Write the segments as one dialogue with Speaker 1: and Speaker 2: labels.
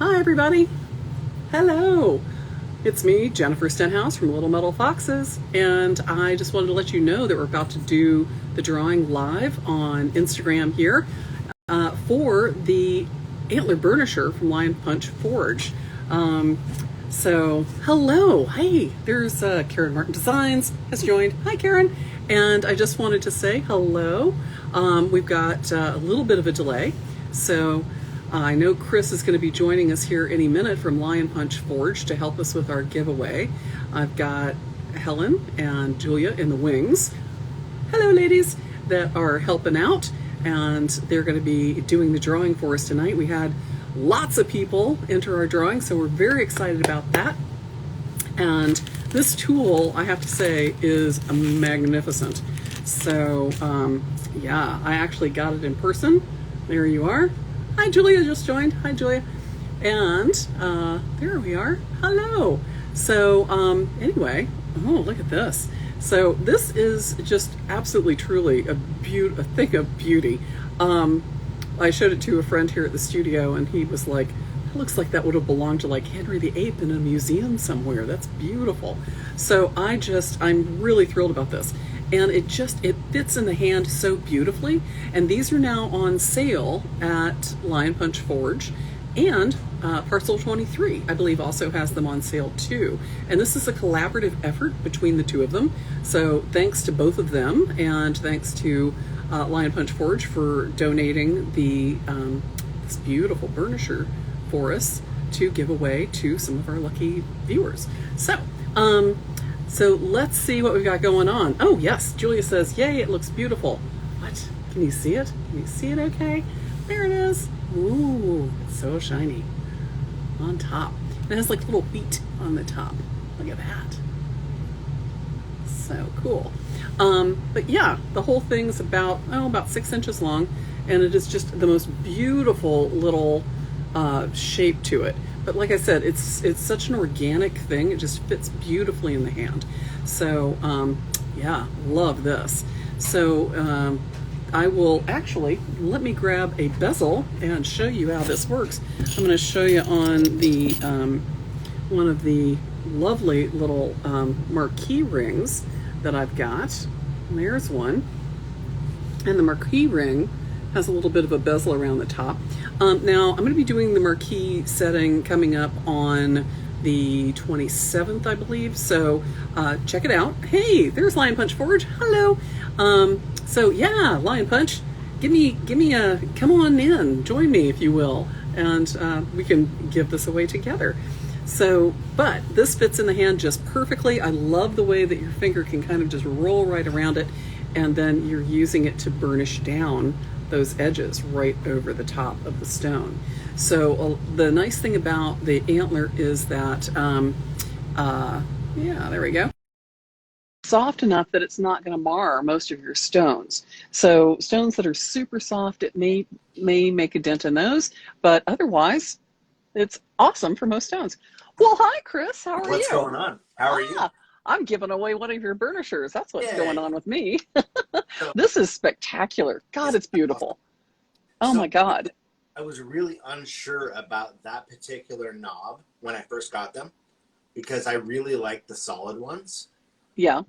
Speaker 1: Hi, everybody. Hello. It's me, Jennifer Stenhouse from Little Metal Foxes, and I just wanted to let you know that we're about to do the drawing live on Instagram here for the Antler Burnisher from Lion Punch Forge. Hello. Hey, there's Karen Martin Designs has joined. Hi, Karen. And I just wanted to say hello. We've got a little bit of a delay, so I know Chris is going to be joining us here any minute from Lion Punch Forge to help us with our giveaway. I've got Helen and Julia in the wings. Hello, ladies, that are helping out, and they're going to be doing the drawing for us tonight. We had lots of people enter our drawing, so we're very excited about that. And this tool, I have to say, is magnificent. So, yeah, I actually got it in person. There you are. Hi, Julia just joined. Hi, Julia. And there we are. Hello. So anyway, oh, look at this. So this is just absolutely, truly a thing of beauty. I showed it to a friend here at the studio, and he was like, "It looks like that would have belonged to like Henry VIII in a museum somewhere. That's beautiful." So I'm really thrilled about this. And it fits in the hand so beautifully. And these are now on sale at Lion Punch Forge. And Parcel 23, I believe, also has them on sale too. And this is a collaborative effort between the two of them. So thanks to both of them, and thanks to Lion Punch Forge for donating this beautiful burnisher for us to give away to some of our lucky viewers. So let's see what we've got going on. Oh, yes, Julia says, yay, it looks beautiful. What? Can you see it? Can you see it okay? There it is. Ooh, it's so shiny. On top. It has like little feet on the top. Look at that. So cool. But yeah, the whole thing's about 6 inches long, and it is just the most beautiful little shape to it. But like I said, it's such an organic thing. It just fits beautifully in the hand. So yeah, love this. So I will actually, let me grab a bezel and show you how this works. I'm going to show you on the one of the lovely little marquee rings that I've got. And there's one. And the marquee ring has a little bit of a bezel around the top. Now, I'm going to be doing the marquee setting coming up on the 27th, I believe. So check it out. Hey, there's Lion Punch Forge. Hello. So yeah, Lion Punch, give me a, come on in, join me if you will, and we can give this away together. So, but this fits in the hand just perfectly. I love the way that your finger can kind of just roll right around it, and then you're using it to burnish down those edges right over the top of the stone. So the nice thing about the antler is that, yeah, there we go. Soft enough that it's not going to mar most of your stones. So stones that are super soft, it may make a dent in those, but otherwise, it's awesome for most stones. Well, hi, Chris. How are you?
Speaker 2: What's going on? How are you?
Speaker 1: I'm giving away one of your burnishers. That's what's
Speaker 2: Yeah.
Speaker 1: going on with me.
Speaker 2: So,
Speaker 1: This is spectacular. God, it's beautiful. Oh my God.
Speaker 2: I was really unsure about that particular knob when I first got them because I really like the solid ones.
Speaker 1: Yeah.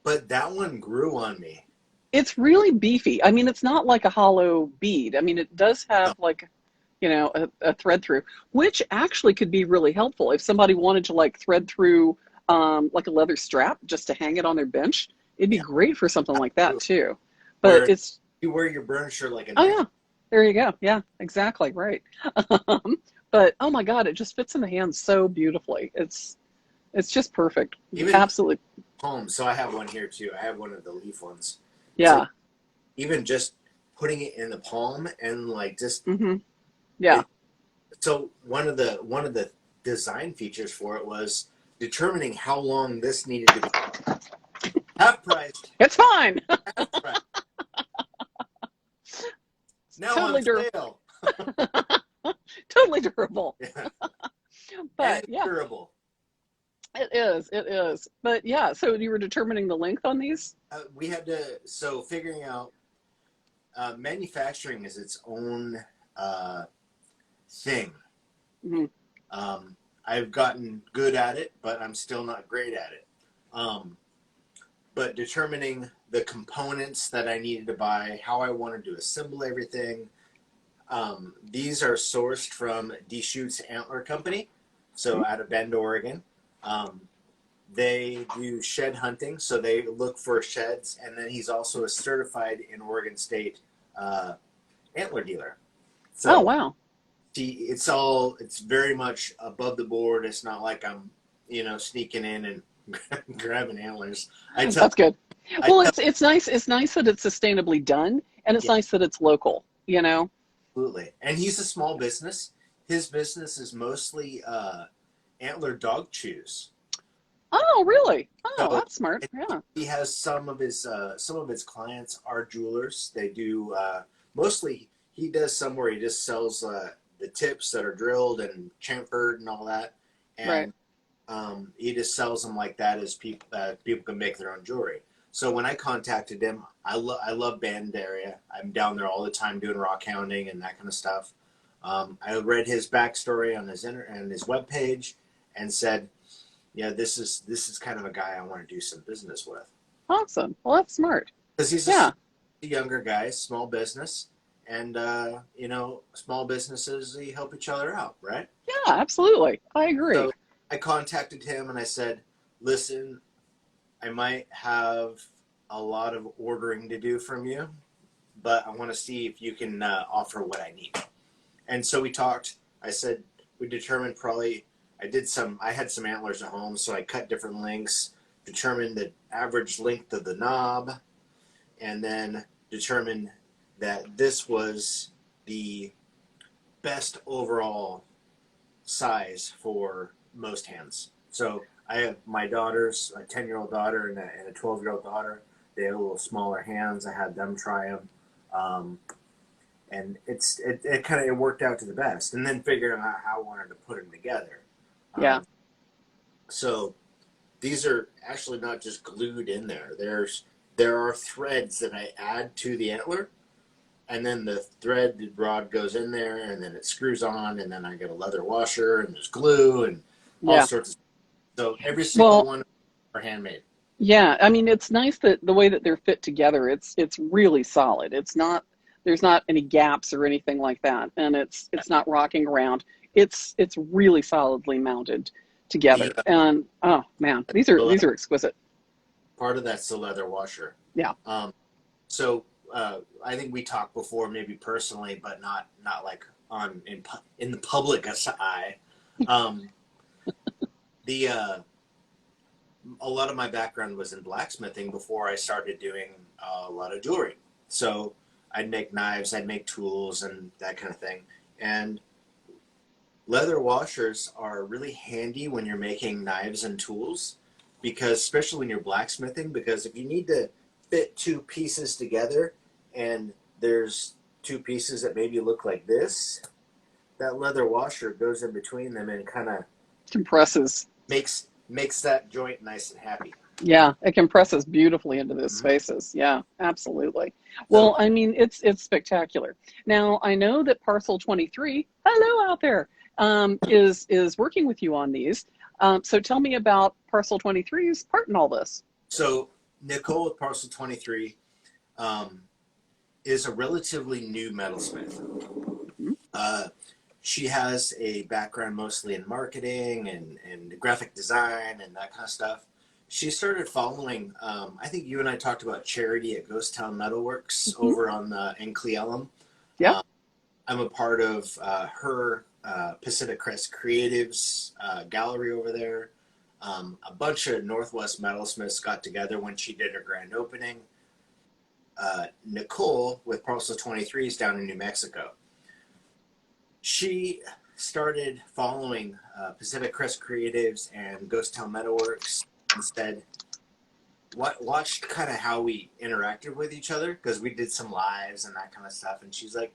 Speaker 2: But that one grew on me.
Speaker 1: It's really beefy. I mean, it's not like a hollow bead. I mean, it does
Speaker 2: No.
Speaker 1: have like, you know, a thread through, which actually could be really helpful if somebody wanted to like thread through like a leather strap just to hang it on their bench. It'd be
Speaker 2: Yeah.
Speaker 1: great for something like that too.
Speaker 2: Where
Speaker 1: But it's,
Speaker 2: you wear your burnisher like a
Speaker 1: oh
Speaker 2: knife.
Speaker 1: yeah, there you go. Yeah, exactly. Right. But oh my God, it just fits in the hand so beautifully. It's just perfect.
Speaker 2: Even
Speaker 1: Absolutely.
Speaker 2: palm. So I have one here too. I have one of the leaf ones. So
Speaker 1: Yeah.
Speaker 2: even just putting it in the palm and like just
Speaker 1: Yeah.
Speaker 2: it, so one of the design features for it was determining how long this needed to be. Half price.
Speaker 1: It's fine.
Speaker 2: Half price. Now
Speaker 1: Totally
Speaker 2: on
Speaker 1: durable.
Speaker 2: sale.
Speaker 1: Totally durable.
Speaker 2: Yeah. And
Speaker 1: But yeah,
Speaker 2: durable.
Speaker 1: it is. It is. But yeah, so you were determining the length on these?
Speaker 2: We had to, so figuring out, manufacturing is its own thing.
Speaker 1: Hmm.
Speaker 2: I've gotten good at it, but I'm still not great at it. Um, but determining the components that I needed to buy, how I wanted to assemble everything. These are sourced from Deschutes Antler Company, so out of Bend, Oregon. Um, they do shed hunting, so they look for sheds, and then he's also a certified in Oregon State uh, antler dealer.
Speaker 1: Oh,
Speaker 2: So
Speaker 1: wow.
Speaker 2: it's very much above the board. It's not like I'm, sneaking in and grabbing antlers. I tell,
Speaker 1: That's good.
Speaker 2: I
Speaker 1: Well,
Speaker 2: tell,
Speaker 1: it's nice. It's nice that it's sustainably done, and it's
Speaker 2: yeah,
Speaker 1: nice that it's local, you know?
Speaker 2: absolutely. And he's a small business. His business is mostly antler dog chews.
Speaker 1: Oh, really? Oh,
Speaker 2: So
Speaker 1: that's smart. Yeah.
Speaker 2: he has some of his clients are jewelers. They do mostly he does some where he just sells the tips that are drilled and chamfered and all that,
Speaker 1: Right.
Speaker 2: and he just sells them like that as people can make their own jewelry. So when I contacted him, I love Bend area. I'm down there all the time doing rock hounding and that kind of stuff. I read his backstory on his webpage and said, yeah, this is kind of a guy I want to do some business with
Speaker 1: Awesome. Well, that's smart.
Speaker 2: because he's
Speaker 1: Yeah.
Speaker 2: a younger guy, small business, and small businesses they help each other out, right?
Speaker 1: Yeah, absolutely. I agree.
Speaker 2: So I contacted him and I said, listen, I might have a lot of ordering to do from you, but I want to see if you can offer what I need. And so we talked. I said we determined probably I had some antlers at home, so I cut different lengths, determined the average length of the knob, and then determined that this was the best overall size for most hands. So I have my daughters, a 10-year-old daughter and a 12-year-old daughter. They have a little smaller hands. I had them try them. And it kind of it worked out to the best. And then figuring out how I wanted to put them together.
Speaker 1: Yeah.
Speaker 2: Um, so these are actually not just glued in there. There are threads that I add to the antler, and then the thread rod goes in there, and then it screws on, and then I get a leather washer, and there's glue, and all
Speaker 1: Yeah.
Speaker 2: sorts of. So every single
Speaker 1: Well,
Speaker 2: one are handmade.
Speaker 1: yeah. I mean, it's nice that the way that they're fit together, it's really solid. It's not there's not any gaps or anything like that, and it's not rocking around. It's really solidly mounted
Speaker 2: The,
Speaker 1: together. And oh man, these are
Speaker 2: the
Speaker 1: these
Speaker 2: leather,
Speaker 1: are exquisite.
Speaker 2: part of that's the leather washer.
Speaker 1: Yeah.
Speaker 2: Um, so I think we talked before, maybe personally, but not like on in the public eye. Um, the A lot of my background was in blacksmithing before I started doing a lot of jewelry. So I'd make knives, I'd make tools, and that kind of thing. And leather washers are really handy when you're making knives and tools, because especially when you're blacksmithing, because if you need to fit two pieces together and there's two pieces that maybe look like this, that leather washer goes in between them and kind of
Speaker 1: Compresses.
Speaker 2: makes that joint nice and happy.
Speaker 1: Yeah, it compresses beautifully into those
Speaker 2: Mm-hmm.
Speaker 1: spaces. Yeah, absolutely.
Speaker 2: So
Speaker 1: Well, I mean, it's spectacular. Now, I know that Parcel 23, hello out there, is working with you on these. So tell me about Parcel 23's part in all this.
Speaker 2: So Nicole with Parcel 23 um, is a relatively new metalsmith.
Speaker 1: Mhm.
Speaker 2: She has a background mostly in marketing and graphic design and that kind of stuff. She started following, I think you and I talked about Charity at Ghost Town Metalworks
Speaker 1: Mhm.
Speaker 2: over on in Cle Elum.
Speaker 1: Yeah.
Speaker 2: Um, I'm a part of her Pacific Crest Creatives gallery over there. A bunch of Northwest metalsmiths got together when she did her grand opening. Nicole with Parcel 23 is down in New Mexico. She started following Pacific Crest Creatives and Ghost Town Metalworks and said, watched kind of how we interacted with each other, because we did some lives and that kind of stuff. And she's like,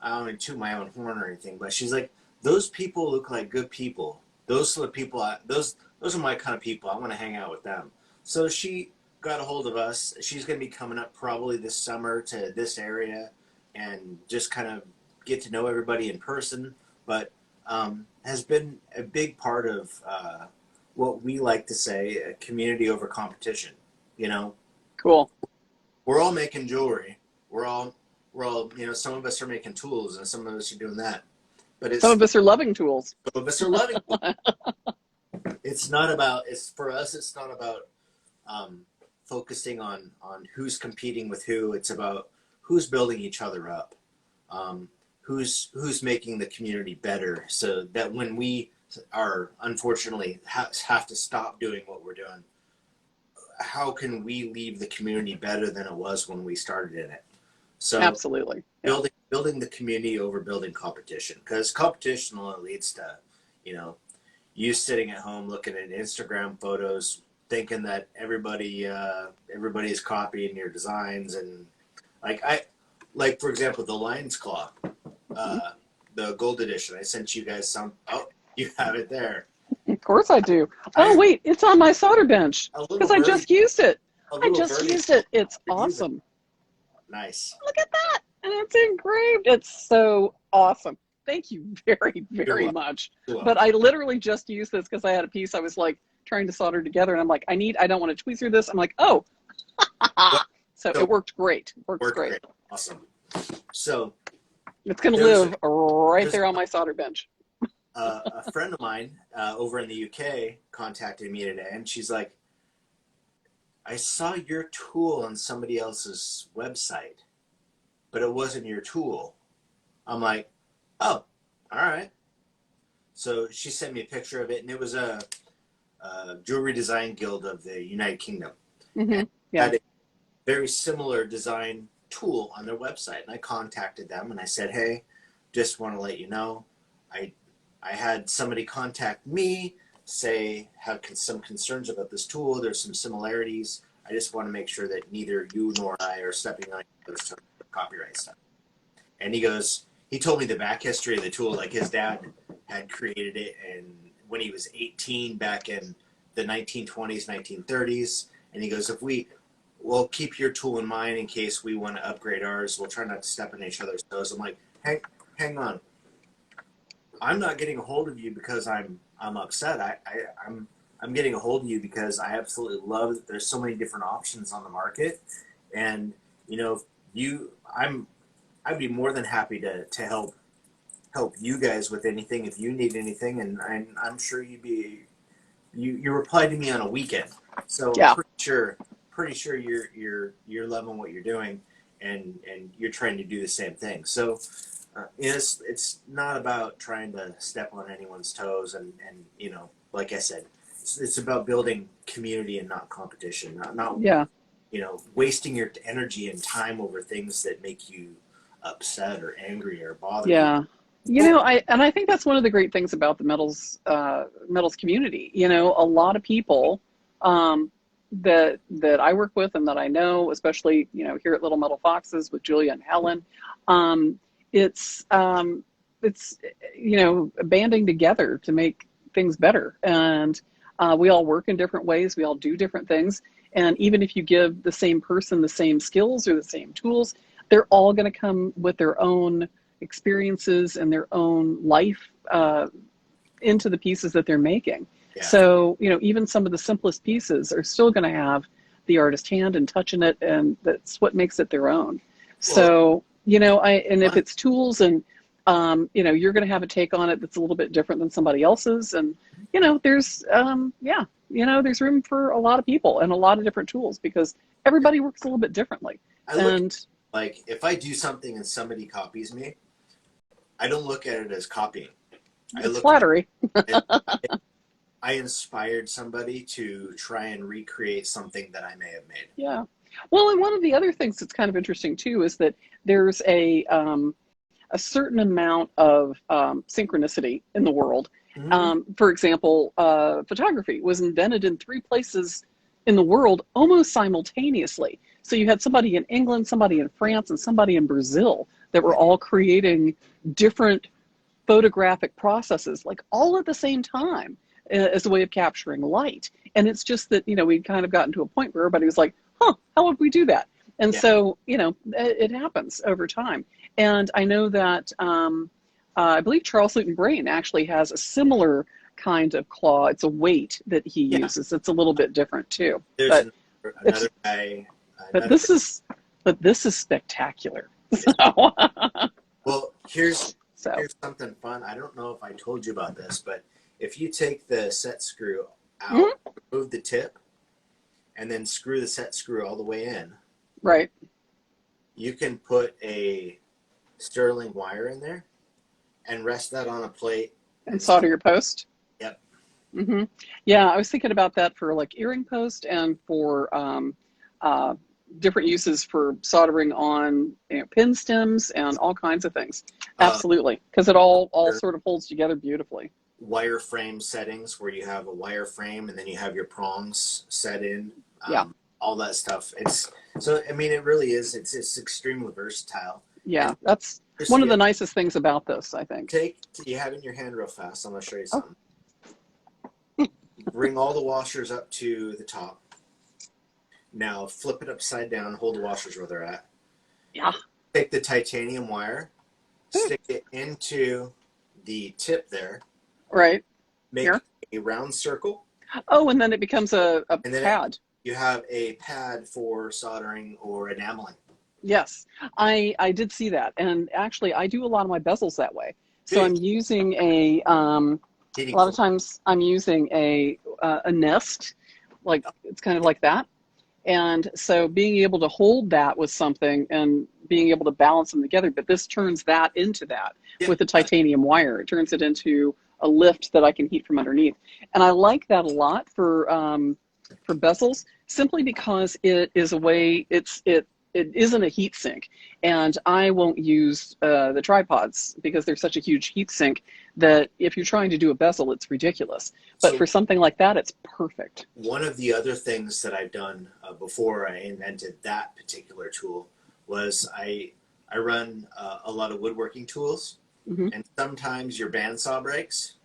Speaker 2: I don't mean to my own horn or anything, but she's like, those people look like good people. Those are the people. Those are my kind of people. I want to hang out with them. So she got a hold of us. She's going to be coming up probably this summer to this area and just kind of get to know everybody in person. But has been a big part of what we like to say, a community over competition. You know,
Speaker 1: Cool.
Speaker 2: we're all making jewelry. We're all, you know, some of us are making tools and some of us are doing that. But
Speaker 1: Some of us are loving tools.
Speaker 2: some of us are loving. It's not about, it's for us, it's not about focusing on who's competing with who. It's about who's building each other up. Who's making the community better, so that when we are unfortunately have to stop doing what we're doing, how can we leave the community better than it was when we started in it? So
Speaker 1: Absolutely. Yeah.
Speaker 2: building the community over building competition, because competition only leads to, you know, you sitting at home looking at Instagram photos, thinking that everybody is copying your designs. And like for example, the Lion's Claw, the gold edition. I sent you guys some. Oh, you have it there.
Speaker 1: Of course I do. Oh, wait, it's on my solder bench because I just used it. I just used it. It's awesome.
Speaker 2: Nice.
Speaker 1: Look at that. And it's engraved. It's so awesome. Thank you very, very much. But I literally just used this because I had a piece I was like trying to solder together. And I'm like, I don't want to tweezer this. I'm like, oh. So it worked great. Works great.
Speaker 2: Awesome. So
Speaker 1: it's going to live right there on my solder bench.
Speaker 2: A friend of mine over in the UK contacted me today, and she's like, I saw your tool on somebody else's website, but it wasn't your tool. I'm like, oh, all right. So she sent me a picture of it, and it was a Jewelry Design Guild of the United Kingdom.
Speaker 1: Mm-hmm. Yeah.
Speaker 2: Had a very similar design tool on their website, and I contacted them and I said, hey, just want to let you know, I had somebody contact me, say have some concerns about this tool. There's some similarities. I just want to make sure that neither you nor I are stepping on each other's toes for copyright stuff. And he told me the back history of the tool. Like his dad had created it, and when he was 18 back in the 1920s, 1930s. And he goes, we'll keep your tool in mind in case we want to upgrade ours. We'll try not to step on each other's toes. I'm like, hang on. I'm not getting a hold of you because I'm upset. I'm getting a hold of you because I absolutely love that there's so many different options on the market, and you know, I'd be more than happy to help you guys with anything if you need anything, and I'm sure you replied to me on a weekend, so
Speaker 1: yeah.
Speaker 2: pretty sure you're loving what you're doing, and you're trying to do the same thing. So. It's not about trying to step on anyone's toes, and you know, like I said, it's about building community and not competition. Not
Speaker 1: yeah.
Speaker 2: You know, wasting your energy and time over things that make you upset or angry or bother you.
Speaker 1: Yeah. You know, I think that's one of the great things about the metals community. You know, a lot of people that I work with and that I know, especially, you know, here at Little Metal Foxes with Julia and Helen, it's you know, banding together to make things better, and we all work in different ways, we all do different things, and even if you give the same person the same skills or the same tools, they're all going to come with their own experiences and their own life into the pieces that they're making. Yeah. So, you know, even some of the simplest pieces are still going to have the artist hand and touch in it, and that's what makes it their own. So, you know, if it's tools and, you know, you're going to have a take on it that's a little bit different than somebody else's. And, you know, there's, you know, there's room for a lot of people and a lot of different tools because everybody works a little bit differently.
Speaker 2: Like if I do something and somebody copies me, I don't look at it as copying.
Speaker 1: It's flattery.
Speaker 2: I inspired somebody to try and recreate something that I may have made.
Speaker 1: Yeah. Well, and one of the other things that's kind of interesting too is that there's a certain amount of synchronicity in the world. Mm-hmm. For example, photography was invented in 3 places in the world almost simultaneously. So you had somebody in England, somebody in France, and somebody in Brazil that were all creating different photographic processes, like all at the same time, as a way of capturing light. And it's just that, you know, we'd kind of gotten to a point where everybody was like, how would we do that? And so, you know, it happens over time. And I know that I believe Charles Newton Brain actually has a similar kind of claw. It's a weight that he
Speaker 2: Yeah.
Speaker 1: uses. It's a little bit different too.
Speaker 2: There's
Speaker 1: But
Speaker 2: another guy.
Speaker 1: but
Speaker 2: Another.
Speaker 1: this is spectacular. So,
Speaker 2: Well, here's
Speaker 1: so
Speaker 2: something fun. I don't know if I told you about this, but if you take the set screw out,
Speaker 1: mhm,
Speaker 2: remove the tip, and then screw the set screw all the way in,
Speaker 1: right.
Speaker 2: you can put a sterling wire in there and rest that on a plate
Speaker 1: And solder your post.
Speaker 2: Yep.
Speaker 1: Hmm. Yeah, I was thinking about that for like earring post and for different uses for soldering on, you know, pin stems and all kinds of things. Absolutely, because it all sort of holds together beautifully.
Speaker 2: Wireframe settings where you have a wireframe and then you have your prongs set in.
Speaker 1: Yeah.
Speaker 2: All that stuff. I mean, it really is. It's extremely versatile.
Speaker 1: Yeah,
Speaker 2: And
Speaker 1: that's one of the nicest things about this, I think.
Speaker 2: You have it in your hand real fast. I'm going to show you
Speaker 1: Oh.
Speaker 2: something. Bring all the washers up to the top. Now flip it upside down. Hold the washers where they're at.
Speaker 1: Yeah.
Speaker 2: Take the titanium wire, stick it into the tip there.
Speaker 1: Right.
Speaker 2: Make
Speaker 1: Here.
Speaker 2: a round circle.
Speaker 1: Oh, and then it becomes a pad.
Speaker 2: You have a pad for soldering or enameling.
Speaker 1: Yes, I did see that, and actually, I do a lot of my bezels that way. So I'm using a lot of times I'm using a nest, like it's kind of like that, and so being able to hold that with something and being able to balance them together. But this turns that into that with the titanium wire. It turns it into a lift that I can heat from underneath, and I like that a lot for bezels, simply because it is a way it isn't a heat sink, and I won't use the tripods because they're such a huge heat sink that if you're trying to do a bezel, it's ridiculous. But so, for something like that, it's perfect.
Speaker 2: One of the other things that I've done before I invented that particular tool was I run a lot of woodworking tools, and sometimes your bandsaw breaks.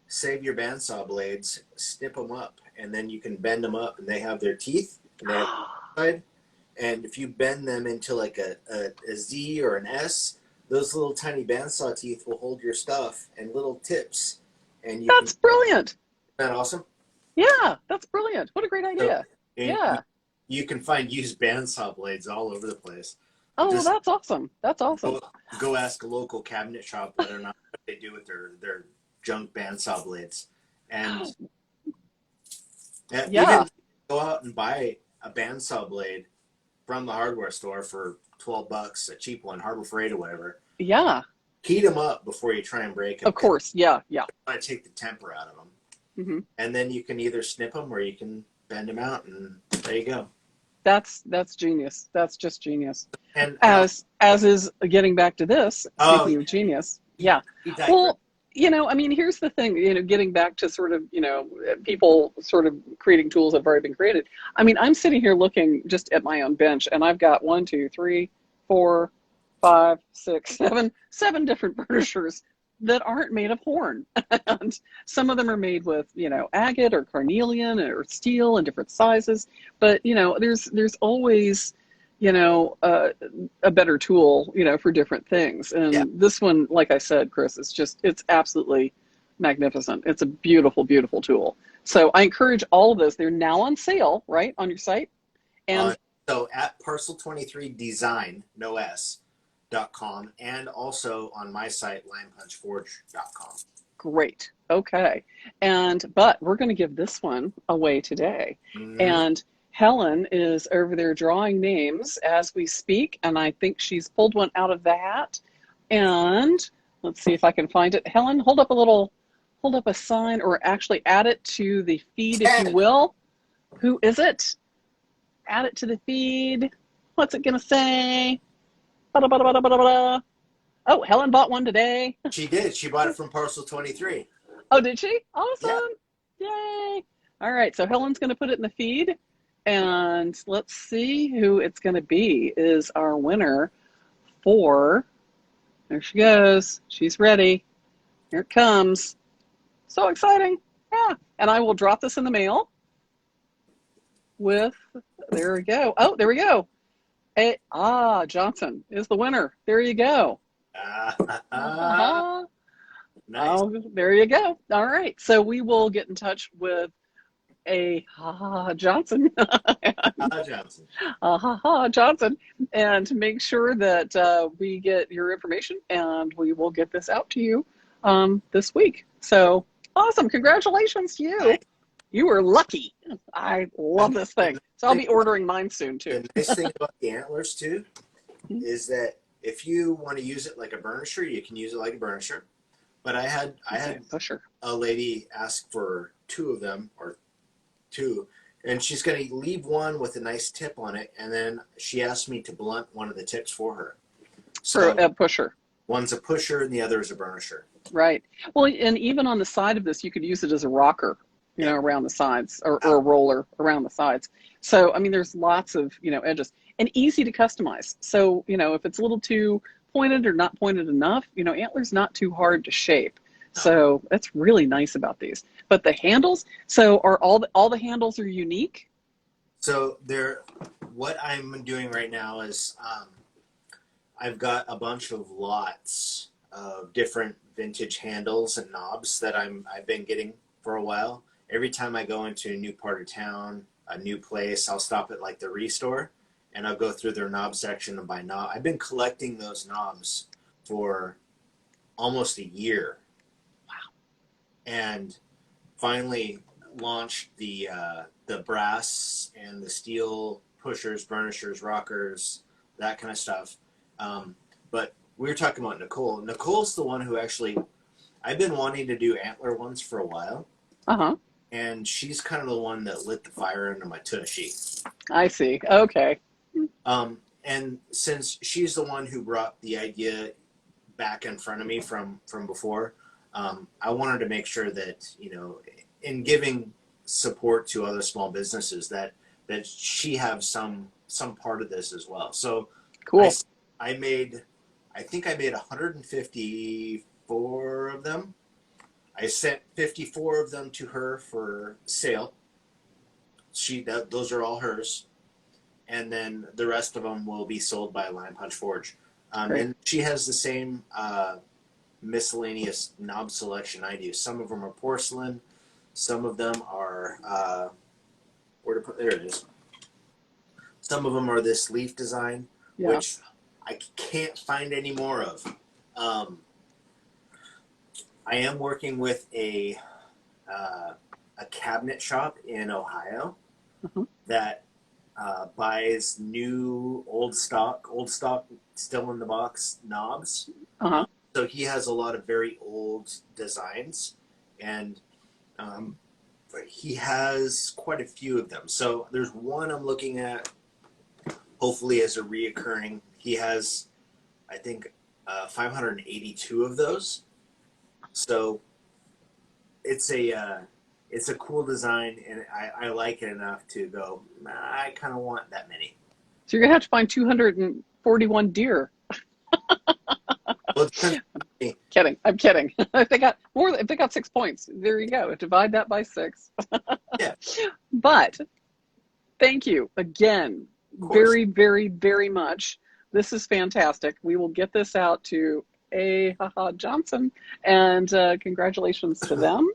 Speaker 2: Save your bandsaw blades, snip them up, and then you can bend them up, and they have their teeth, and they have side. And if you bend them into like a Z or an S, those little tiny bandsaw teeth will hold your stuff and little tips. And
Speaker 1: that's brilliant.
Speaker 2: Isn't that awesome?
Speaker 1: Yeah, that's brilliant. What a great idea.
Speaker 2: So,
Speaker 1: yeah.
Speaker 2: You can find used bandsaw blades all over the place.
Speaker 1: Oh, well, that's awesome. That's awesome.
Speaker 2: Go ask a local cabinet shop whether or not what they do with their junk bandsaw blades. And even go out and buy a bandsaw blade from the hardware store for $12, a cheap one, Harbor Freight or whatever.
Speaker 1: Yeah.
Speaker 2: Heat them up before you try and break them.
Speaker 1: Of course, yeah.
Speaker 2: You want to take the temper out of them. And then you can either snip them or you can bend them out, and there you go.
Speaker 1: That's genius. That's just genius.
Speaker 2: And
Speaker 1: as is getting back to this, speaking of genius. Yeah. Well, you know, I mean, here's the thing, you know, getting back to sort of, you know, people sort of creating tools that have already been created. I mean, I'm sitting here looking just at my own bench, and I've got 1, 2, 3, 4, 5, 6, 7 different burnishers that aren't made of horn. And some of them are made with, you know, agate or carnelian or steel in different sizes. But, you know, there's always, you know, a better tool, you know, for different things. And this one, like I said, Chris, it's absolutely magnificent. It's a beautiful, beautiful tool. So I encourage all of those. They're now on sale, right, on your site? And
Speaker 2: so at parcel23design, no S.com, and also on my site, linepunchforge.com.
Speaker 1: Great. Okay. But we're going to give this one away today. And Helen is over there drawing names as we speak, and I think she's pulled one out of the hat. And let's see if I can find it. Helen, hold up a sign, or actually add it to the feed, if you will. Who is it? Add it to the feed. What's it gonna say? Ba-da-ba-da-ba-da-ba-da. Oh, Helen bought one today.
Speaker 2: She did. She bought it from Parcel 23.
Speaker 1: Oh, did she? Awesome. Yeah. Yay. All right, so Helen's gonna put it in the feed. And let's see who it's going to be is our winner for, there she goes. She's ready. Here it comes. So exciting. Yeah. And I will drop this in the mail with, there we go. Oh, there we go. Johnson is the winner. There you go.
Speaker 2: Ah, nice.
Speaker 1: Oh, there you go. All right. So we will get in touch with Johnson,
Speaker 2: Johnson.
Speaker 1: Johnson, and make sure that we get your information, and we will get this out to you this week. So awesome! Congratulations to you.
Speaker 2: Nice.
Speaker 1: You were lucky. I love
Speaker 2: And
Speaker 1: this thing. So I'll be ordering mine soon too.
Speaker 2: the nice thing about the antlers too is that if you want to use it like a burnisher, you can use it like a burnisher. But I had
Speaker 1: Pusher.
Speaker 2: a lady ask for two of them, or two, and she's going to leave one with a nice tip on it, and then she asked me to blunt one of the tips for her.
Speaker 1: For
Speaker 2: So
Speaker 1: a pusher.
Speaker 2: one's a pusher and the other is a burnisher.
Speaker 1: Right. Well, and even on the side of this, you could use it as a rocker,
Speaker 2: Yeah.
Speaker 1: around the sides, or a roller around the sides. So, I mean, there's lots of, edges, and easy to customize. So, if it's a little too pointed or not pointed enough, Antler's not too hard to shape. So that's really nice about these. But the handles, so are all the handles are unique?
Speaker 2: So what I'm doing right now is I've got a bunch of lots of different vintage handles and knobs that I've been getting for a while. Every time I go into a new part of town, a new place, I'll stop at like the Restore, and I'll go through their knob section and buy knob. I've been collecting those knobs for almost a year.
Speaker 1: Wow.
Speaker 2: And finally launched the brass and the steel pushers, burnishers, rockers, that kind of stuff. But we were talking about Nicole. Nicole's the one who actually, I've been wanting to do antler ones for a while.
Speaker 1: Uh-huh.
Speaker 2: And she's kind of the one that lit the fire under my tushy.
Speaker 1: I see. Okay.
Speaker 2: And since she's the one who brought the idea back in front of me from before, I wanted to make sure that, in giving support to other small businesses, that she have some part of this as well. So
Speaker 1: cool.
Speaker 2: I think I made 154 of them. I sent 54 of them to her for sale. Those are all hers. And then the rest of them will be sold by Lion Punch Forge. And she has the same miscellaneous knob selection I do. Some of them are porcelain. Some of them are, there it is. Some of them are this leaf design, which I can't find any more of. I am working with a cabinet shop in Ohio that buys new old stock, still in the box knobs. So he has a lot of very old designs, and he has quite a few of them. So there's one I'm looking at, hopefully as a reoccurring. He has, I think, 582 of those. So it's a cool design, and I like it enough to go, I kind of want that many.
Speaker 1: So you're gonna have to find 241 deer.
Speaker 2: Well,
Speaker 1: kidding. I'm kidding. If they got 6 points, there you go. Divide that by 6.
Speaker 2: Yeah.
Speaker 1: But thank you again, very, very, very much. This is fantastic. We will get this out to Johnson, and congratulations to them.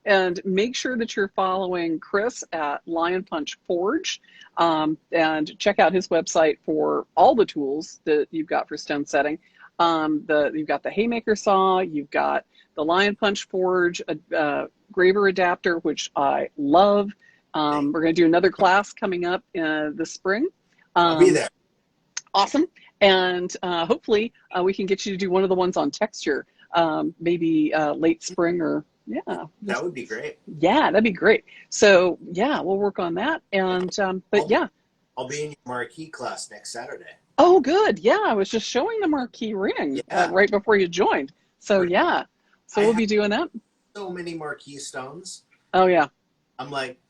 Speaker 1: And make sure that you're following Chris at Lion Punch Forge, and check out his website for all the tools that you've got for stone setting. You've got the Haymaker saw, you've got the Lion Punch Forge graver adapter, which I love. We're going to do another class coming up this spring.
Speaker 2: I'll be there.
Speaker 1: Awesome. And hopefully we can get you to do one of the ones on texture, maybe late spring or,
Speaker 2: that would be great.
Speaker 1: Yeah, that'd be great. So, we'll work on that. And,
Speaker 2: I'll be in your marquee class next Saturday.
Speaker 1: Oh, good. Yeah, I was just showing the marquee ring right before you joined. So, So we'll be doing that.
Speaker 2: So many marquee stones.
Speaker 1: Oh, yeah.
Speaker 2: I'm like,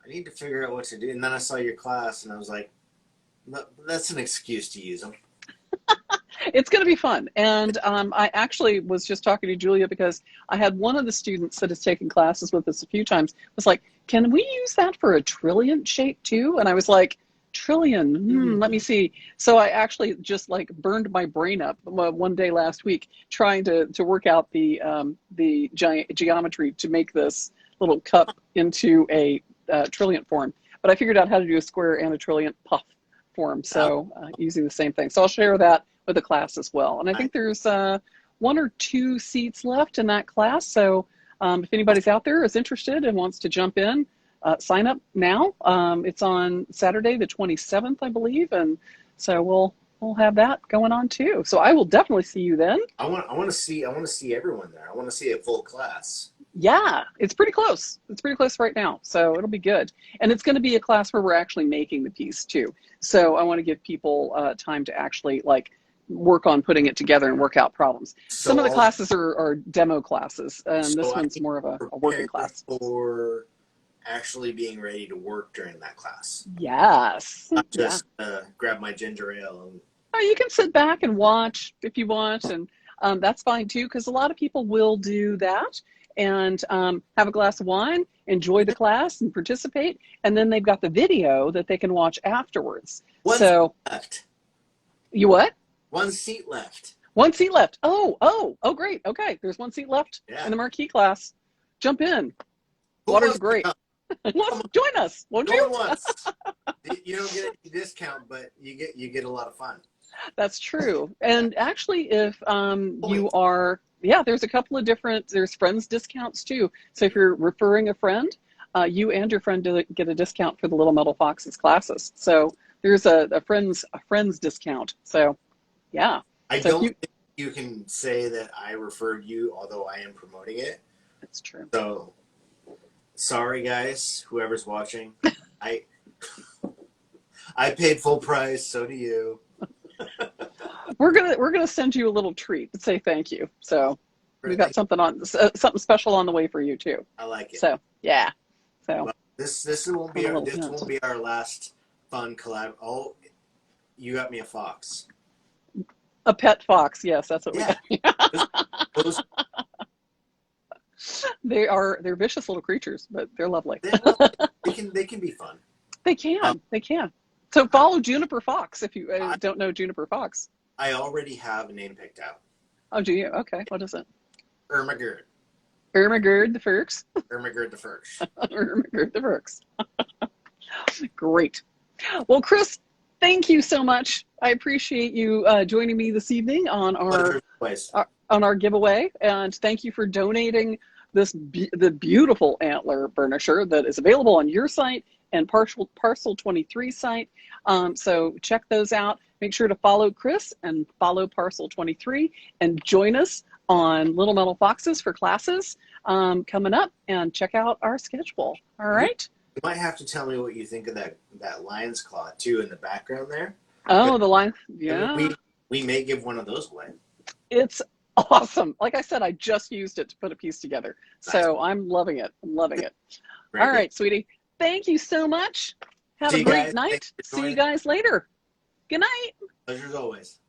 Speaker 2: I need to figure out what to do. And then I saw your class, and I was like, that's an excuse to use them.
Speaker 1: It's going to be fun. And I actually was just talking to Julia because I had one of the students that has taken classes with us a few times was like, can we use that for a trillion shape too? And I was like, Trillion. Let me see. So I actually just like burned my brain up one day last week trying to work out the giant geometry to make this little cup into a trillion form. But I figured out how to do a square and a trillion puff form. So using the same thing. So I'll share that with the class as well. And I think there's 1 or 2 seats left in that class. So if anybody's out there is interested and wants to jump in, sign up now. It's on Saturday, the 27th, I believe, and so we'll have that going on too. So I will definitely see you then.
Speaker 2: I want to see everyone there. I want to see a full class.
Speaker 1: Yeah, it's pretty close. It's pretty close right now, so it'll be good. And it's going to be a class where we're actually making the piece too. So I want to give people time to actually like work on putting it together and work out problems.
Speaker 2: So
Speaker 1: some of the classes are demo classes, and
Speaker 2: so
Speaker 1: this one's more of a working class.
Speaker 2: For actually being ready to work during that class.
Speaker 1: Yes.
Speaker 2: Not just grab my ginger ale. And...
Speaker 1: Oh, you can sit back and watch if you want, and that's fine too, because a lot of people will do that and have a glass of wine, enjoy the class and participate, and then they've got the video that they can watch afterwards.
Speaker 2: One seat left.
Speaker 1: You what?
Speaker 2: 1 seat left.
Speaker 1: 1 seat left. Oh, great. Okay, there's 1 seat left in the marquee class. Jump in. Water's great. Join us, won't you?
Speaker 2: Going once. You don't get a discount, but you get a lot of fun.
Speaker 1: That's true. And actually, if you are, there's a couple of there's friends discounts too. So if you're referring a friend, you and your friend get a discount for the Little Metal Foxes classes. So there's a friends discount. So yeah.
Speaker 2: I don't think you can say that I referred you, although I am promoting it.
Speaker 1: That's true.
Speaker 2: So sorry guys, whoever's watching. I paid full price, so do you.
Speaker 1: We're gonna send you a little treat to say thank you. So we've got something special on the way for you too.
Speaker 2: I like it.
Speaker 1: So yeah. So
Speaker 2: well, this won't be our last fun collab. Oh, you got me a fox.
Speaker 1: A pet fox, yes, that's what we got. They're vicious little creatures, but they're lovely.
Speaker 2: They can be fun.
Speaker 1: They can. So follow Juniper Fox if you don't know Juniper Fox.
Speaker 2: I already have a name picked out.
Speaker 1: Oh, do you? Okay, what is it?
Speaker 2: Ermagerd.
Speaker 1: Ermagerd the Firks.
Speaker 2: Ermagerd the Firks.
Speaker 1: Ermagerd the Firks. Great. Well, Chris, thank you so much. I appreciate you joining me this evening on our giveaway, and thank you for donating the beautiful Antler Burnisher that is available on your site and Parcel 23 site. So check those out. Make sure to follow Chris and follow Parcel 23 and join us on Little Metal Foxes for classes coming up, and check out our schedule. All right.
Speaker 2: You might have to tell me what you think of that lion's claw too in the background there.
Speaker 1: Oh, the lion. Yeah.
Speaker 2: We may give one of those away.
Speaker 1: It's awesome. Like I said, I just used it to put a piece together. So I'm loving it. All right, sweetie. Thank you so much. Have a great night. See you guys later. Good night.
Speaker 2: Pleasure as always.